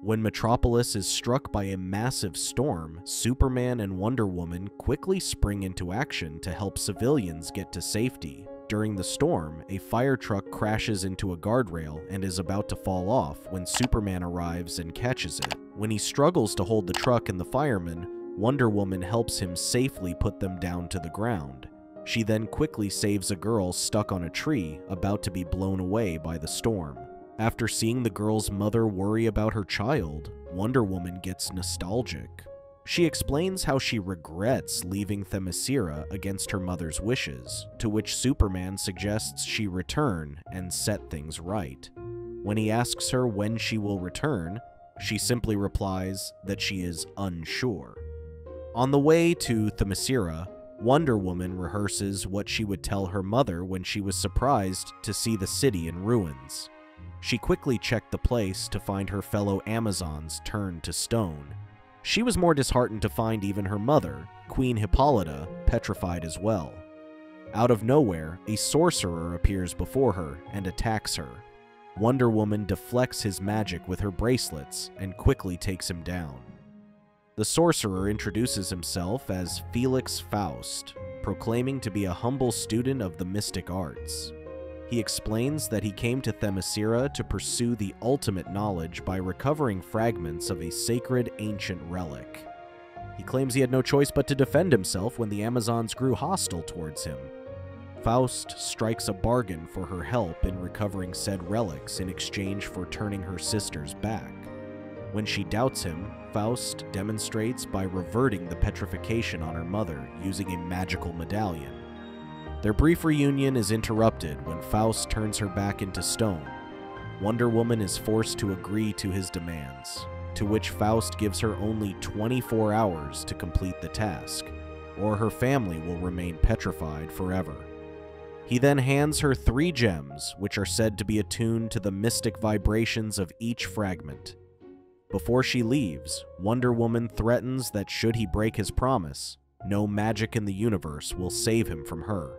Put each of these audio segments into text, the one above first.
When Metropolis is struck by a massive storm, Superman and Wonder Woman quickly spring into action to help civilians get to safety. During the storm, a fire truck crashes into a guardrail and is about to fall off when Superman arrives and catches it. When he struggles to hold the truck and the firemen, Wonder Woman helps him safely put them down to the ground. She then quickly saves a girl stuck on a tree about to be blown away by the storm. After seeing the girl's mother worry about her child, Wonder Woman gets nostalgic. She explains how she regrets leaving Themyscira against her mother's wishes, to which Superman suggests she return and set things right. When he asks her when she will return, she simply replies that she is unsure. On the way to Themyscira, Wonder Woman rehearses what she would tell her mother when she was surprised to see the city in ruins. She quickly checked the place to find her fellow Amazons turned to stone. She was more disheartened to find even her mother, Queen Hippolyta, petrified as well. Out of nowhere, a sorcerer appears before her and attacks her. Wonder Woman deflects his magic with her bracelets and quickly takes him down. The sorcerer introduces himself as Felix Faust, proclaiming to be a humble student of the mystic arts. He explains that he came to Themyscira to pursue the ultimate knowledge by recovering fragments of a sacred ancient relic. He claims he had no choice but to defend himself when the Amazons grew hostile towards him. Faust strikes a bargain for her help in recovering said relics in exchange for turning her sisters back. When she doubts him, Faust demonstrates by reverting the petrification on her mother using a magical medallion. Their brief reunion is interrupted when Faust turns her back into stone. Wonder Woman is forced to agree to his demands, to which Faust gives her only 24 hours to complete the task, or her family will remain petrified forever. He then hands her 3 gems, which are said to be attuned to the mystic vibrations of each fragment. Before she leaves, Wonder Woman threatens that should he break his promise, no magic in the universe will save him from her.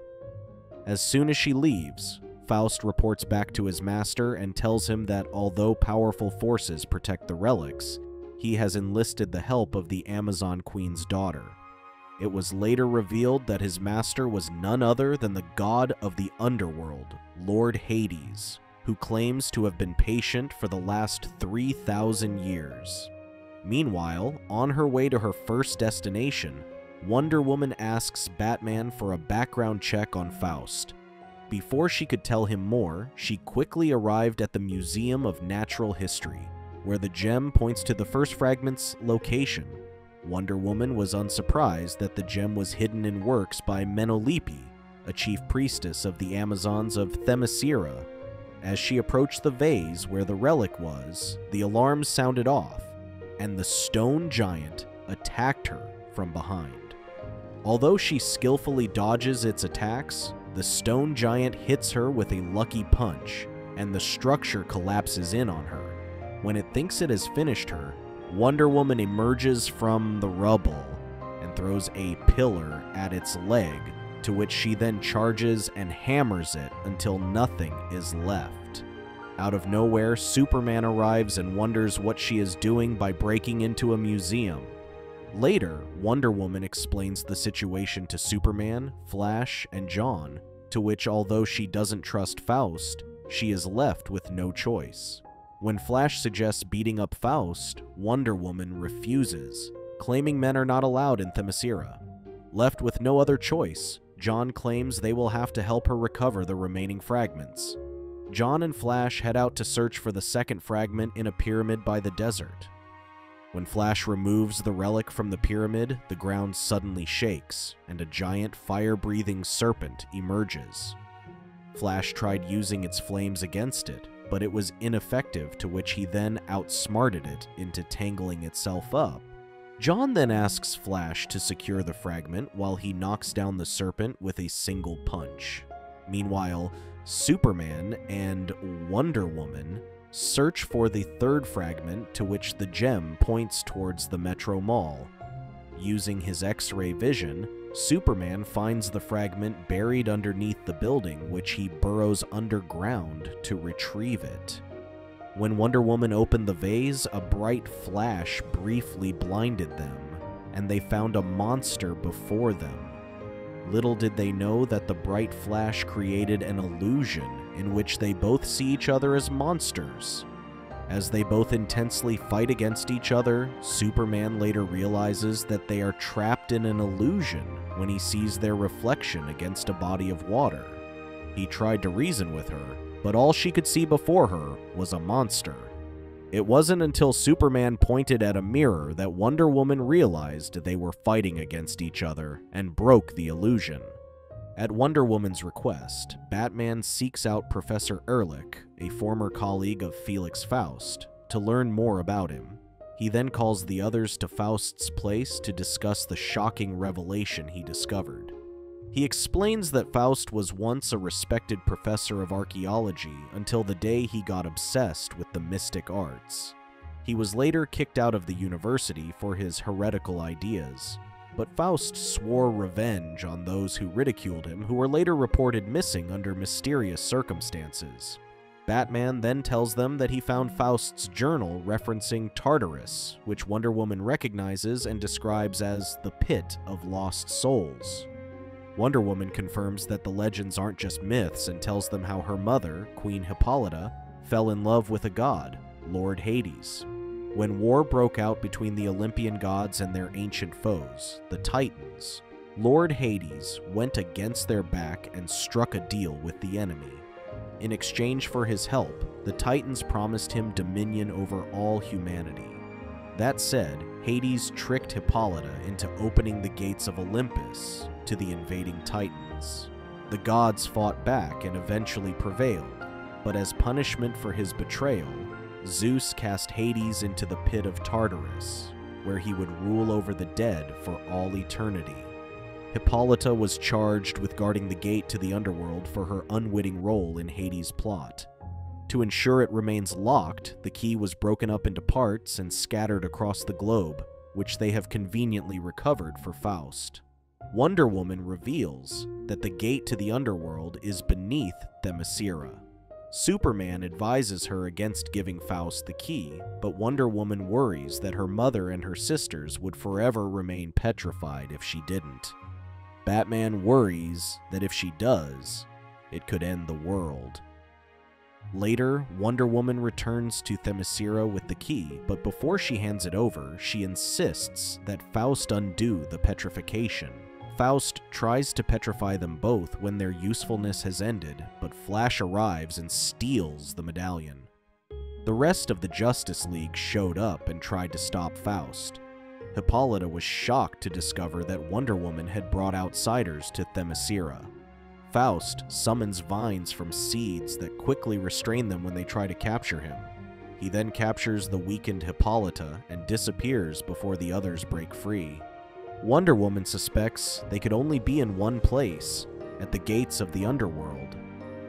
As soon as she leaves, Faust reports back to his master and tells him that although powerful forces protect the relics, he has enlisted the help of the Amazon Queen's daughter. It was later revealed that his master was none other than the god of the underworld, Lord Hades, who claims to have been patient for the last 3,000 years. Meanwhile, on her way to her first destination, Wonder Woman asks Batman for a background check on Faust. Before she could tell him more, she quickly arrived at the Museum of Natural History, where the gem points to the first fragment's location. Wonder Woman was unsurprised that the gem was hidden in works by Menolipe, a chief priestess of the Amazons of Themyscira. As she approached the vase where the relic was, the alarms sounded off, and the stone giant attacked her from behind. Although she skillfully dodges its attacks, the stone giant hits her with a lucky punch, and the structure collapses in on her. When it thinks it has finished her, Wonder Woman emerges from the rubble and throws a pillar at its leg, to which she then charges and hammers it until nothing is left. Out of nowhere, Superman arrives and wonders what she is doing by breaking into a museum. Later, Wonder Woman explains the situation to Superman, Flash, and John, to which although she doesn't trust Faust, she is left with no choice. When Flash suggests beating up Faust, Wonder Woman refuses, claiming men are not allowed in Themyscira. Left with no other choice, John claims they will have to help her recover the remaining fragments. John and Flash head out to search for the second fragment in a pyramid by the desert. When Flash removes the relic from the pyramid, the ground suddenly shakes, and a giant fire-breathing serpent emerges. Flash tried using its flames against it, but it was ineffective, to which he then outsmarted it into tangling itself up. John then asks Flash to secure the fragment while he knocks down the serpent with a single punch. Meanwhile, Superman and Wonder Woman search for the third fragment, to which the gem points towards the Metro Mall. Using his X-ray vision, Superman finds the fragment buried underneath the building, which he burrows underground to retrieve it. When Wonder Woman opened the vase, a bright flash briefly blinded them, and they found a monster before them. Little did they know that the bright flash created an illusion in which they both see each other as monsters. As they both intensely fight against each other, Superman later realizes that they are trapped in an illusion when he sees their reflection against a body of water. He tried to reason with her, but all she could see before her was a monster. It wasn't until Superman pointed at a mirror that Wonder Woman realized they were fighting against each other and broke the illusion. At Wonder Woman's request, Batman seeks out Professor Ehrlich, a former colleague of Felix Faust, to learn more about him. He then calls the others to Faust's place to discuss the shocking revelation he discovered. He explains that Faust was once a respected professor of archaeology until the day he got obsessed with the mystic arts. He was later kicked out of the university for his heretical ideas, but Faust swore revenge on those who ridiculed him, who were later reported missing under mysterious circumstances. Batman then tells them that he found Faust's journal referencing Tartarus, which Wonder Woman recognizes and describes as the Pit of Lost Souls. Wonder Woman confirms that the legends aren't just myths and tells them how her mother, Queen Hippolyta, fell in love with a god, Lord Hades. When war broke out between the Olympian gods and their ancient foes, the Titans, Lord Hades went against their back and struck a deal with the enemy. In exchange for his help, the Titans promised him dominion over all humanity. That said, Hades tricked Hippolyta into opening the gates of Olympus to the invading Titans. The gods fought back and eventually prevailed, but as punishment for his betrayal, Zeus cast Hades into the pit of Tartarus, where he would rule over the dead for all eternity. Hippolyta was charged with guarding the gate to the underworld for her unwitting role in Hades' plot. To ensure it remains locked, the key was broken up into parts and scattered across the globe, which they have conveniently recovered for Faust. Wonder Woman reveals that the gate to the underworld is beneath Themyscira. Superman advises her against giving Faust the key, but Wonder Woman worries that her mother and her sisters would forever remain petrified if she didn't. Batman worries that if she does, it could end the world. Later, Wonder Woman returns to Themyscira with the key, but before she hands it over, she insists that Faust undo the petrification. Faust tries to petrify them both when their usefulness has ended, but Flash arrives and steals the medallion. The rest of the Justice League showed up and tried to stop Faust. Hippolyta was shocked to discover that Wonder Woman had brought outsiders to Themyscira. Faust summons vines from seeds that quickly restrain them when they try to capture him. He then captures the weakened Hippolyta and disappears before the others break free. Wonder Woman suspects they could only be in one place, at the gates of the underworld.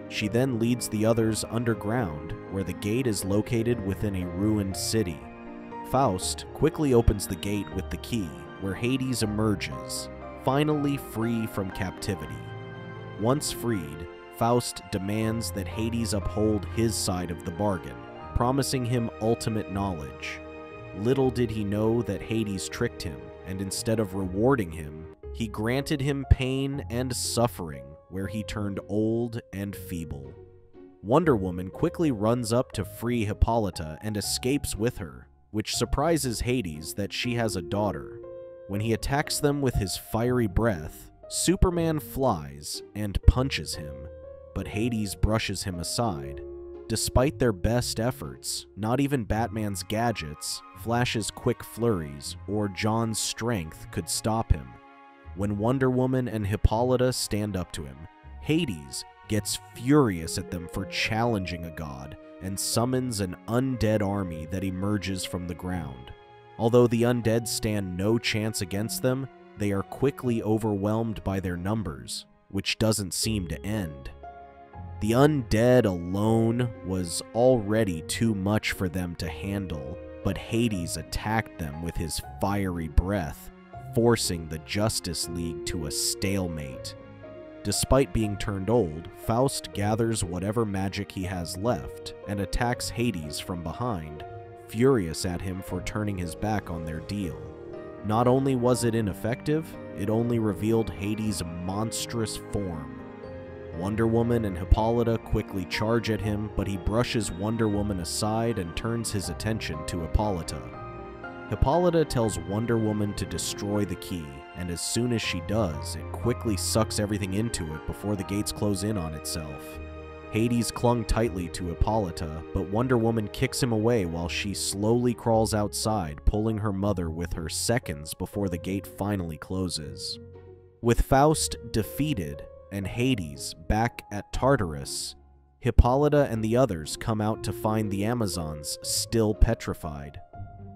She then leads the others underground, where the gate is located within a ruined city. Faust quickly opens the gate with the key, where Hades emerges, finally free from captivity. Once freed, Faust demands that Hades uphold his side of the bargain, promising him ultimate knowledge. Little did he know that Hades tricked him, and instead of rewarding him, he granted him pain and suffering where he turned old and feeble. Wonder Woman quickly runs up to free Hippolyta and escapes with her, which surprises Hades that she has a daughter. When he attacks them with his fiery breath, Superman flies and punches him, but Hades brushes him aside. Despite their best efforts, not even Batman's gadgets, Flash's quick flurries, or John's strength could stop him. When Wonder Woman and Hippolyta stand up to him, Hades gets furious at them for challenging a god and summons an undead army that emerges from the ground. Although the undead stand no chance against them, they are quickly overwhelmed by their numbers, which doesn't seem to end. The undead alone was already too much for them to handle, but Hades attacked them with his fiery breath, forcing the Justice League to a stalemate. Despite being turned old, Faust gathers whatever magic he has left and attacks Hades from behind, furious at him for turning his back on their deal. Not only was it ineffective, it only revealed Hades' monstrous form. Wonder Woman and Hippolyta quickly charge at him, but he brushes Wonder Woman aside and turns his attention to Hippolyta. Hippolyta tells Wonder Woman to destroy the key, and as soon as she does, it quickly sucks everything into it before the gates close in on itself. Hades clung tightly to Hippolyta, but Wonder Woman kicks him away while she slowly crawls outside, pulling her mother with her seconds before the gate finally closes. With Faust defeated and Hades back at Tartarus, Hippolyta and the others come out to find the Amazons still petrified.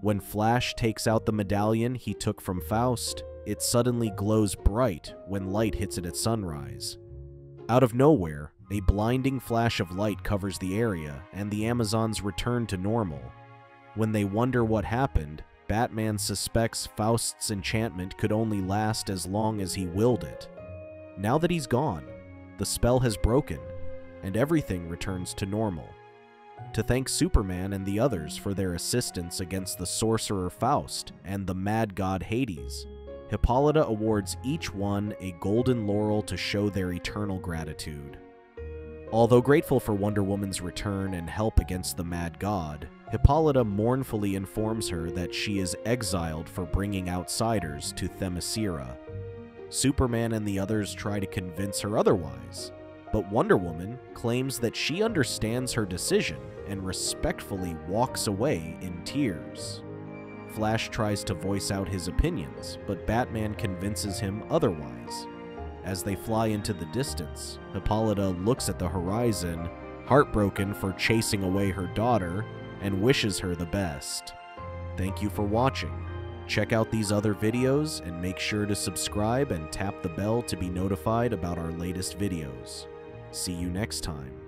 When Flash takes out the medallion he took from Faust, it suddenly glows bright when light hits it at sunrise. Out of nowhere, a blinding flash of light covers the area, and the Amazons return to normal. When they wonder what happened, Batman suspects Faust's enchantment could only last as long as he willed it. Now that he's gone, the spell has broken, and everything returns to normal. To thank Superman and the others for their assistance against the sorcerer Faust and the mad god Hades, Hippolyta awards each one a golden laurel to show their eternal gratitude. Although grateful for Wonder Woman's return and help against the mad god, Hippolyta mournfully informs her that she is exiled for bringing outsiders to Themyscira. Superman and the others try to convince her otherwise, but Wonder Woman claims that she understands her decision and respectfully walks away in tears. Flash tries to voice out his opinions, but Batman convinces him otherwise. As they fly into the distance, Hippolyta looks at the horizon, heartbroken for chasing away her daughter, and wishes her the best. Thank you for watching. Check out these other videos and make sure to subscribe and tap the bell to be notified about our latest videos. See you next time.